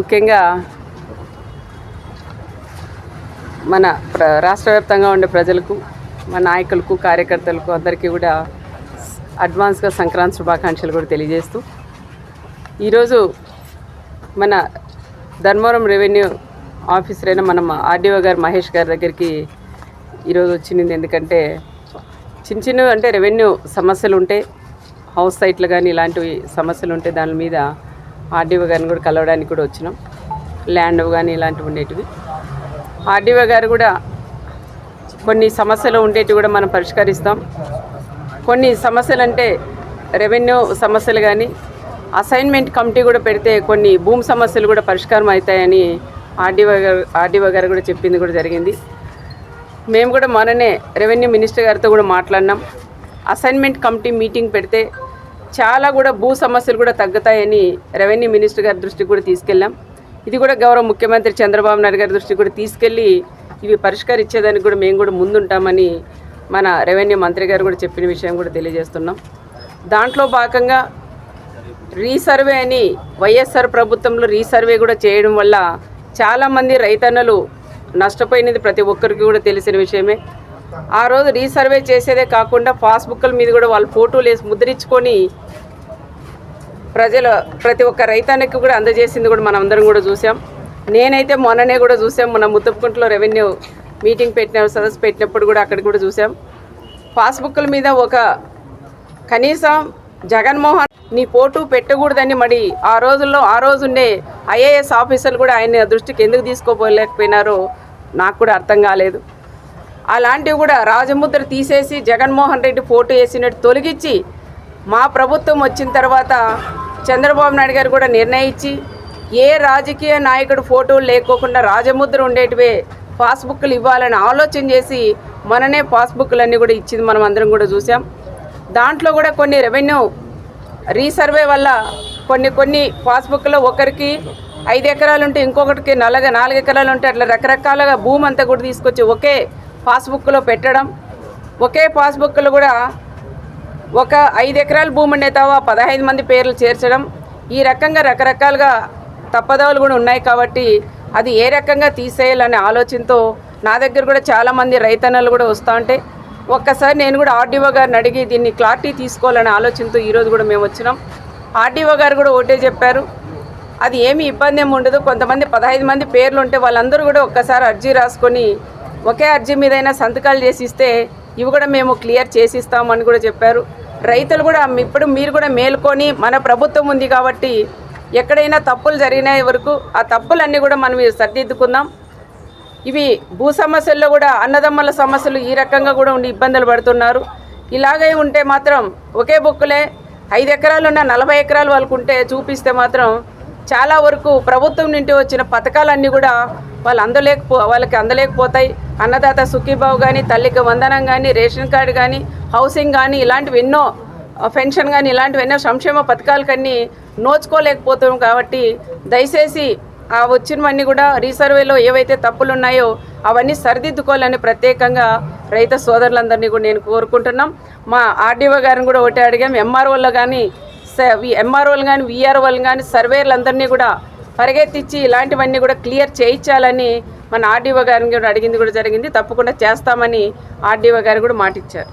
ముఖ్యంగా మన రాష్ట్ర వ్యాప్తంగా ఉండే ప్రజలకు, మన నాయకులకు, కార్యకర్తలకు అందరికీ కూడా అడ్వాన్స్గా సంక్రాంతి శుభాకాంక్షలు కూడా తెలియజేస్తూ, ఈరోజు మన ధర్మవరం రెవెన్యూ ఆఫీసర్ అయిన మనం ఆర్డీఓ గారు మహేష్ గారి దగ్గరికి ఈరోజు వచ్చింది. ఎందుకంటే చిన్న అంటే రెవెన్యూ సమస్యలు ఉంటే, హౌస్ సైట్లు కానీ ఇలాంటివి సమస్యలు ఉంటే దాని మీద ఆర్డీఓ గారిని కూడా కలవడానికి కూడా వచ్చినాం. ల్యాండ్ కానీ ఇలాంటివి ఉండేటివి ఆర్డీఓ గారు కూడా కొన్ని సమస్యలు ఉండేటివి కూడా మనం పరిష్కరిస్తాం. కొన్ని సమస్యలు అంటే రెవెన్యూ సమస్యలు కానీ అసైన్మెంట్ కమిటీ కూడా పెడితే కొన్ని భూమి సమస్యలు కూడా పరిష్కారం అవుతాయని ఆర్డీఓ గారు కూడా చెప్పింది కూడా జరిగింది. మేము కూడా మొన్ననే రెవెన్యూ మినిస్టర్ గారితో కూడా మాట్లాడినాం. అసైన్మెంట్ కమిటీ మీటింగ్ పెడితే చాలా కూడా భూ సమస్యలు కూడా తగ్గుతాయని రెవెన్యూ మినిస్టర్ గారి దృష్టికి కూడా తీసుకెళ్ళాం. ఇది కూడా గౌరవ ముఖ్యమంత్రి చంద్రబాబు నాయుడు గారి దృష్టికి కూడా తీసుకెళ్ళి ఇవి పరిష్కరించేదానికి కూడా మేము కూడా ముందుంటామని మన రెవెన్యూ మంత్రి గారు కూడా చెప్పిన విషయం కూడా తెలియజేస్తున్నాం. దాంట్లో భాగంగా రీసర్వే అని వైఎస్ఆర్ ప్రభుత్వంలో రీసర్వే కూడా చేయడం వల్ల చాలామంది రైతన్నలు నష్టపోయినది ప్రతి ఒక్కరికి కూడా తెలిసిన విషయమే. ఆ రోజు రీసర్వే చేసేదే కాకుండా పాస్బుక్ల మీద కూడా వాళ్ళు ఫోటోలు వేసి ముద్రించుకొని ప్రతి ఒక్క రైతానికి కూడా అందజేసింది కూడా మనం అందరం కూడా చూసాం. నేనైతే మొన్ననే కూడా చూసాం. మన ముత్తపుకుంటలో రెవెన్యూ మీటింగ్ సదస్సు పెట్టినప్పుడు కూడా అక్కడ కూడా చూసాం. పాస్బుక్ల మీద ఒక కనీసం జగన్మోహన్ నీ ఫోటో పెట్టకూడదని మరి ఆ రోజుండే ఐఏఎస్ ఆఫీసర్లు కూడా ఆయన దృష్టికి ఎందుకు తీసుకోలేకపోయినారో నాకు కూడా అర్థం కాలేదు. అలాంటివి కూడా రాజముద్ర తీసేసి జగన్మోహన్ రెడ్డి ఫోటో వేసినట్టు తొలగించి మా ప్రభుత్వం వచ్చిన తర్వాత చంద్రబాబు నాయుడు గారు కూడా నిర్ణయించి ఏ రాజకీయ నాయకుడు ఫోటోలు లేకోకుండా రాజముద్ర ఉండేటివే పాస్బుక్లు ఇవ్వాలని ఆలోచన చేసి మననే పాస్బుక్లన్నీ కూడా ఇచ్చింది మనం అందరం కూడా చూసాం. దాంట్లో కూడా కొన్ని రెవెన్యూ రీసర్వే వల్ల కొన్ని పాస్బుక్లో ఒకరికి 5 ఎకరాలు ఉంటే ఇంకొకటికి 4 ఎకరాలు ఉంటే అట్లా రకరకాలుగా భూమి అంతా కూడా తీసుకొచ్చి ఒకే పాస్బుక్లో పెట్టడం, ఒకే పాస్బుక్లో కూడా ఒక 5 ఎకరాల భూమి ఉండేతావా 15 మంది పేర్లు చేర్చడం, ఈ రకంగా రకరకాలుగా తప్పదవులు కూడా ఉన్నాయి. కాబట్టి అది ఏ రకంగా తీసేయాలనే ఆలోచనతో నా దగ్గర కూడా చాలామంది రైతన్నలు కూడా వస్తూ ఉంటే ఒక్కసారి నేను కూడా ఆర్డీఓ గారిని అడిగి దీన్ని క్లారిటీ తీసుకోవాలనే ఆలోచనతో ఈరోజు కూడా మేము వచ్చినాం. ఆర్డీఓ గారు కూడా ఒకటే చెప్పారు, అది ఏమీ ఇబ్బంది ఏమి ఉండదు. కొంతమంది 15 మంది పేర్లు ఉంటే వాళ్ళందరూ కూడా ఒక్కసారి అర్జీ రాసుకొని ఒకే అర్జీ మీదైనా సంతకాలు చేసి ఇస్తే ఇవి కూడా మేము క్లియర్ చేసిస్తామని కూడా చెప్పారు. రైతులు కూడా ఇప్పుడు మీరు కూడా మేల్కొని మన ప్రభుత్వం ఉంది కాబట్టి ఎక్కడైనా తప్పులు జరిగిన వరకు ఆ తప్పులన్నీ కూడా మనం సరిదిద్దుకుందాం. ఇవి భూ సమస్యల్లో కూడా అన్నదమ్ముల సమస్యలు ఈ రకంగా కూడా ఉండి ఇబ్బందులు పడుతున్నారు. ఇలాగే ఉంటే మాత్రం ఒకే బుక్కులే 5 ఎకరాలు ఉన్న 40 ఎకరాలు వాళ్ళకు ఉంటే చూపిస్తే మాత్రం చాలా వరకు ప్రభుత్వం నుండి వచ్చిన పథకాలన్నీ కూడా వాళ్ళకి అందలేకపోతాయి. అన్నదాత సుఖీబాబు కానీ, తల్లికి వందనం కానీ, రేషన్ కార్డు కానీ, హౌసింగ్ కానీ, ఇలాంటివి ఎన్నో పెన్షన్ కానీ ఇలాంటివి ఎన్నో సంక్షేమ పథకాలకన్నీ నోచుకోలేకపోతున్నాం. కాబట్టి దయచేసి ఆ వచ్చినవన్నీ కూడా రీసర్వేలో ఏవైతే తప్పులు ఉన్నాయో అవన్నీ సరిదిద్దుకోవాలని ప్రత్యేకంగా రైతు సోదరులందరినీ కూడా నేను కోరుకుంటున్నాం. మా ఆర్డీఓ గారిని కూడా ఒకటి అడిగాం. ఎంఆర్ఓలు కానీ వీఆర్ఓలు కానీ సర్వేర్లందరినీ కూడా పరిగెత్తించి ఇలాంటివన్నీ కూడా క్లియర్ చేయించాలని మన ఆర్డీఓ గారిని కూడా అడిగింది కూడా జరిగింది. తప్పకుండా చేస్తామని ఆర్డీఓ గారు కూడా మాటిచ్చారు.